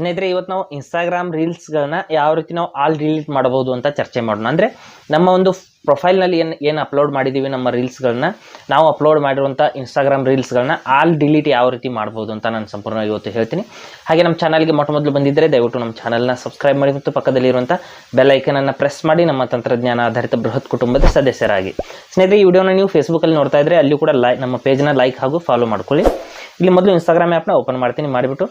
ಸ್ನೇಹಿತರೆ, ಇವತ್ತು ನಾವು ಇನ್ಸ್ಟಾಗ್ರಾಮ್ ರೀಲ್ಸ್ಗಳನ್ನ ಯಾವ ರೀತಿ ನಾವು ಆಲ್ ಡಿಲೀಟ್ ಮಾಡಬಹುದು ಅಂತ ಚರ್ಚೆ ಮಾಡೋಣ. ಅಂದರೆ ನಮ್ಮ ಒಂದು ಪ್ರೊಫೈಲ್ನಲ್ಲಿ ಏನು ಅಪ್ಲೋಡ್ ಮಾಡಿದ್ದೀವಿ ನಮ್ಮ ರೀಲ್ಸ್ಗಳನ್ನ, ನಾವು ಅಪ್ಲೋಡ್ ಮಾಡಿರುವಂಥ ಇನ್ಸ್ಟಾಗ್ರಾಮ್ ರೀಲ್ಸ್ಗಳನ್ನ ಆಲ್ ಡಿಲೀಟ್ ಯಾವ ರೀತಿ ಮಾಡ್ಬೋದು ಅಂತ ನಾನು ಸಂಪೂರ್ಣ ಇವತ್ತು ಹೇಳ್ತೀನಿ. ಹಾಗೆ ನಮ್ಮ ಚಾನಲ್ಗೆ ಮೊದಲು ಬಂದಿದ್ದರೆ ದಯವಿಟ್ಟು ನಮ್ಮ ಚಾನಲ್ನ ಸಬ್ಸ್ಕ್ರೈಬ್ ಮಾಡಿ ಮತ್ತು ಪಕ್ಕದಲ್ಲಿರುವಂಥ ಬೆಲ್ ಐಕನನ್ನು ಪ್ರೆಸ್ ಮಾಡಿ ನಮ್ಮ ತಂತ್ರಜ್ಞಾನ ಆಧಾರಿತ ಬೃಹತ್ ಕುಟುಂಬದ ಸದಸ್ಯರಾಗಿ. ಸ್ನೇಹಿತರೆ, ಈ ವಿಡಿಯೋನ ನೀವು ಫೇಸ್ಬುಕ್ಕಲ್ಲಿ ನೋಡ್ತಾ ಇದ್ದರೆ ಅಲ್ಲಿ ಕೂಡ ನಮ್ಮ ಪೇಜ್ನ ಲೈಕ್ ಹಾಗೂ ಫಾಲೋ ಮಾಡ್ಕೊಳ್ಳಿ. ಇಲ್ಲಿ ಮೊದಲು ಇನ್ಸ್ಟಾಗ್ರಾಮ್ ಆ್ಯಪ್ನ ಓಪನ್ ಮಾಡ್ತೀನಿ. ಮಾಡಿಬಿಟ್ಟು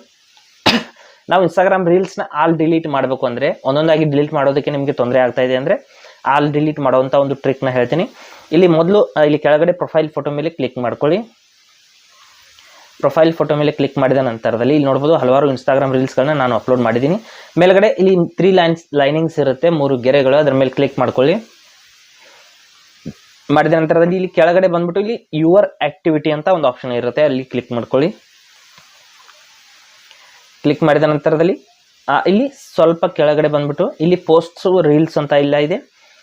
ನಾವು ಇನ್ಸ್ಟಾಗ್ರಾಮ್ ರೀಲ್ಸ್ನ ಆಲ್ ಡಿಲೀಟ್ ಮಾಡಬೇಕು ಅಂದರೆ, ಒಂದೊಂದಾಗಿ ಡಿಲೀಟ್ ಮಾಡೋದಕ್ಕೆ ನಿಮಗೆ ತೊಂದರೆ ಆಗ್ತಾ ಇದೆ ಅಂದರೆ ಆಲ್ ಡಿಲೀಟ್ ಮಾಡುವಂಥ ಒಂದು ಟ್ರಿಕ್ನ ಹೇಳ್ತೀನಿ. ಇಲ್ಲಿ ಮೊದಲು ಇಲ್ಲಿ ಕೆಳಗಡೆ ಪ್ರೊಫೈಲ್ ಫೋಟೋ ಮೇಲೆ ಕ್ಲಿಕ್ ಮಾಡ್ಕೊಳ್ಳಿ. ಪ್ರೊಫೈಲ್ ಫೋಟೋ ಮೇಲೆ ಕ್ಲಿಕ್ ಮಾಡಿದ ನಂತರದಲ್ಲಿ ಇಲ್ಲಿ ನೋಡ್ಬೋದು ಹಲವಾರು ಇನ್ಸ್ಟಾಗ್ರಾಮ್ ರೀಲ್ಸ್ಗಳನ್ನ ನಾನು ಅಪ್ಲೋಡ್ ಮಾಡಿದ್ದೀನಿ. ಮೇಲ್ಗಡೆ ಇಲ್ಲಿ 3 ಲೈನಿಂಗ್ಸ್ ಇರುತ್ತೆ, 3 ಗೆರೆಗಳು, ಅದರ ಮೇಲೆ ಕ್ಲಿಕ್ ಮಾಡ್ಕೊಳ್ಳಿ. ಮಾಡಿದ ನಂತರದಲ್ಲಿ ಇಲ್ಲಿ ಕೆಳಗಡೆ ಬಂದ್ಬಿಟ್ಟು ಇಲ್ಲಿ ಯುವರ್ ಆಕ್ಟಿವಿಟಿ ಅಂತ ಒಂದು ಆಪ್ಷನ್ ಇರುತ್ತೆ, ಅಲ್ಲಿ ಕ್ಲಿಕ್ ಮಾಡ್ಕೊಳ್ಳಿ. ಕ್ಲಿಕ್ ಮಾಡಿದ ನಂತರದಲ್ಲಿ ಇಲ್ಲಿ ಸ್ವಲ್ಪ ಕೆಳಗಡೆ ಬಂದ್ಬಿಟ್ಟು ಇಲ್ಲಿ ಪೋಸ್ಟ್ಸ್ ರೀಲ್ಸ್ ಅಂತ ಇಲ್ಲ ಇದೆ.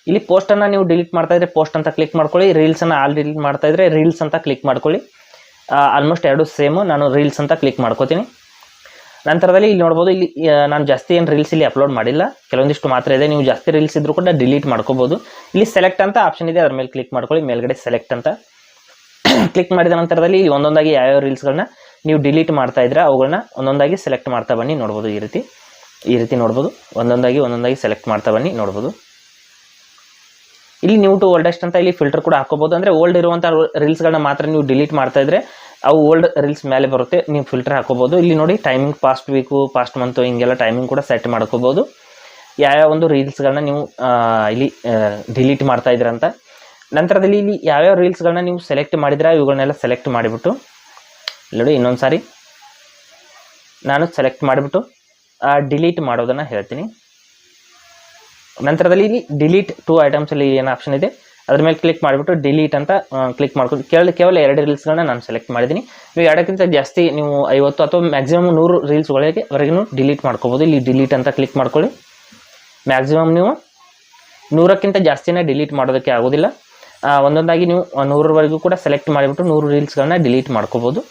ಇಲ್ಲಿ ಪೋಸ್ಟನ್ನು ನೀವು ಡಿಲೀಟ್ ಮಾಡ್ತಾ ಇದ್ರೆ ಪೋಸ್ಟ್ ಅಂತ ಕ್ಲಿಕ್ ಮಾಡ್ಕೊಳ್ಳಿ. ರೀಲ್ಸನ್ನು ಆಲ್ ಡಿಲೀಟ್ ಮಾಡ್ತಾ ಇದ್ರೆ ರೀಲ್ಸ್ ಅಂತ ಕ್ಲಿಕ್ ಮಾಡ್ಕೊಳ್ಳಿ. ಆಲ್ಮೋಸ್ಟ್ ಎರಡು ಸೇಮು. ನಾನು ರೀಲ್ಸ್ ಅಂತ ಕ್ಲಿಕ್ ಮಾಡ್ಕೋತೀನಿ. ನಂತರದಲ್ಲಿ ಇಲ್ಲಿ ನೋಡ್ಬೋದು, ಇಲ್ಲಿ ನಾನು ಜಾಸ್ತಿ ಏನು ರೀಲ್ಸ್ ಇಲ್ಲಿ ಅಪ್ಲೋಡ್ ಮಾಡಿಲ್ಲ, ಕೆಲವೊಂದಿಷ್ಟು ಮಾತ್ರ ಇದೆ. ನೀವು ಜಾಸ್ತಿ ರೀಲ್ಸ್ ಇದ್ರೂ ಕೂಡ ಡಿಲೀಟ್ ಮಾಡ್ಕೋಬೋದು. ಇಲ್ಲಿ ಸೆಲೆಕ್ಟ್ ಅಂತ ಆಪ್ಷನ್ ಇದೆ, ಅದ್ರ ಮೇಲೆ ಕ್ಲಿಕ್ ಮಾಡ್ಕೊಳ್ಳಿ. ಮೇಲ್ಗಡೆ ಸೆಲೆಕ್ಟ್ ಅಂತ ಕ್ಲಿಕ್ ಮಾಡಿದ ನಂತರದಲ್ಲಿ ಇಲ್ಲಿ ಒಂದೊಂದಾಗಿ ಯಾವ್ಯಾವ ರೀಲ್ಸ್ಗಳನ್ನ ನೀವು ಡಿಲೀಟ್ ಮಾಡ್ತಾ ಇದ್ರೆ ಅವುಗಳನ್ನ ಒಂದೊಂದಾಗಿ ಸೆಲೆಕ್ಟ್ ಮಾಡ್ತಾ ಬನ್ನಿ. ನೋಡ್ಬೋದು, ಈ ರೀತಿ ನೋಡ್ಬೋದು, ಒಂದೊಂದಾಗಿ ಸೆಲೆಕ್ಟ್ ಮಾಡ್ತಾ ಬನ್ನಿ. ನೋಡ್ಬೋದು, ಇಲ್ಲಿ ನ್ಯೂ ಟು ಓಲ್ಡೆಸ್ಟ್ ಅಂತ ಇಲ್ಲಿ ಫಿಲ್ಟರ್ ಕೂಡ ಹಾಕೋಬಹುದು. ಅಂದರೆ ಓಲ್ಡ್ ಇರುವಂಥ ರೀಲ್ಸ್ಗಳನ್ನ ಮಾತ್ರ ನೀವು ಡಿಲೀಟ್ ಮಾಡ್ತಾ ಇದ್ರೆ ಅವು ಓಲ್ಡ್ ರೀಲ್ಸ್ ಮೇಲೆ ಬರುತ್ತೆ, ನೀವು ಫಿಲ್ಟರ್ ಹಾಕೋಬಹುದು. ಇಲ್ಲಿ ನೋಡಿ timing past week, past month, ಹಿಂಗೆಲ್ಲ ಟೈಮಿಂಗ್ ಕೂಡ ಸೆಟ್ ಮಾಡ್ಕೋಬಹುದು. ಯಾವ್ಯಾವ ಒಂದು ರೀಲ್ಸ್ಗಳನ್ನ ನೀವು ಇಲ್ಲಿ ಡಿಲೀಟ್ ಮಾಡ್ತಾ ಇದ್ದೀರ ಅಂತ. ನಂತರದಲ್ಲಿ ಇಲ್ಲಿ ಯಾವ್ಯಾವ ರೀಲ್ಸ್ಗಳನ್ನ ನೀವು ಸೆಲೆಕ್ಟ್ ಮಾಡಿದ್ರೆ ಇವುಗಳನ್ನೆಲ್ಲ ಸೆಲೆಕ್ಟ್ ಮಾಡಿಬಿಟ್ಟು ನೋಡಿ, ಇನ್ನೊಂದು ಸಾರಿ ನಾನು ಸೆಲೆಕ್ಟ್ ಮಾಡಿಬಿಟ್ಟು ಡಿಲೀಟ್ ಮಾಡೋದನ್ನು ಹೇಳ್ತೀನಿ. ನಂತರದಲ್ಲಿ ಇಲ್ಲಿ ಡಿಲೀಟ್ 2 ಐಟಮ್ಸಲ್ಲಿ ಏನು ಆಪ್ಷನ್ ಇದೆ ಅದ್ರ ಮೇಲೆ ಕ್ಲಿಕ್ ಮಾಡಿಬಿಟ್ಟು ಡಿಲೀಟ್ ಅಂತ ಕ್ಲಿಕ್ ಮಾಡ್ಕೊಂಡು ಕೇವಲ 2 ರೀಲ್ಸ್ಗಳನ್ನ ನಾನು ಸೆಲೆಕ್ಟ್ ಮಾಡಿದ್ದೀನಿ. ನೀವು 2ಕ್ಕಿಂತ ಜಾಸ್ತಿ ನೀವು 50 ಅಥವಾ ಮ್ಯಾಕ್ಸಿಮಮ್ 100 ರೀಲ್ಸ್ವರೆಗೂ ಡಿಲೀಟ್ ಮಾಡ್ಕೋಬೋದು. ಇಲ್ಲಿ ಡಿಲೀಟ್ ಅಂತ ಕ್ಲಿಕ್ ಮಾಡ್ಕೊಳ್ಳಿ. ಮ್ಯಾಕ್ಸಿಮಮ್ ನೀವು 100ಕ್ಕಿಂತ ಜಾಸ್ತಿನೇ ಡಿಲೀಟ್ ಮಾಡೋದಕ್ಕೆ ಆಗೋದಿಲ್ಲ. ಒಂದೊಂದಾಗಿ ನೀವು 100ರವರೆಗೂ ಕೂಡ ಸೆಲೆಕ್ಟ್ ಮಾಡಿಬಿಟ್ಟು 100 ರೀಲ್ಸ್ಗಳನ್ನ ಡಿಲೀಟ್ ಮಾಡ್ಕೋಬೋದು.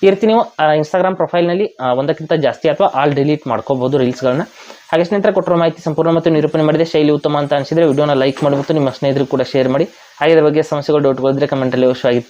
ಈ ರೀತಿ ನೀವು ಇನ್ಸ್ಟಾಗ್ರಾಮ್ ಪ್ರೊಫೈಲ್ನಲ್ಲಿ ಒಂದಕ್ಕಿಂತ ಜಾಸ್ತಿ ಅಥವಾ ಆಲ್ ಡಿಲೀಟ್ ಮಾಡ್ಕೋಬೋದು ರೀಲ್ಸ್ಗಳನ್ನ. ಹಾಗೆ ಸ್ನೇಹಿತರೆ, ಕೊಟ್ಟಿರೋ ಮಾಹಿತಿ ಸಂಪೂರ್ಣ ಮತ್ತು ನಿರೂಪಣೆ ಮಾಡಿದೆ, ಶೈಲಿ ಉತ್ತಮ ಅಂತ ಅನಿಸಿದರೆ ವಿಡಿಯೋನ ಲೈಕ್ ಮಾಡಿಬಿಟ್ಟು ನಿಮ್ಮ ಸ್ನೇಹಿತರು ಕೂಡ ಶೇರ್ ಮಾಡಿ. ಹಾಗೆ ಇದರ ಬಗ್ಗೆ ಸಮಸ್ಯೆಗಳು, ಡೌಟ್ಗಳಿದ್ರೆ ಕಮೆಂಟಲ್ಲಿ ಅವಶ್ಯವಾಗಿತ್ತು.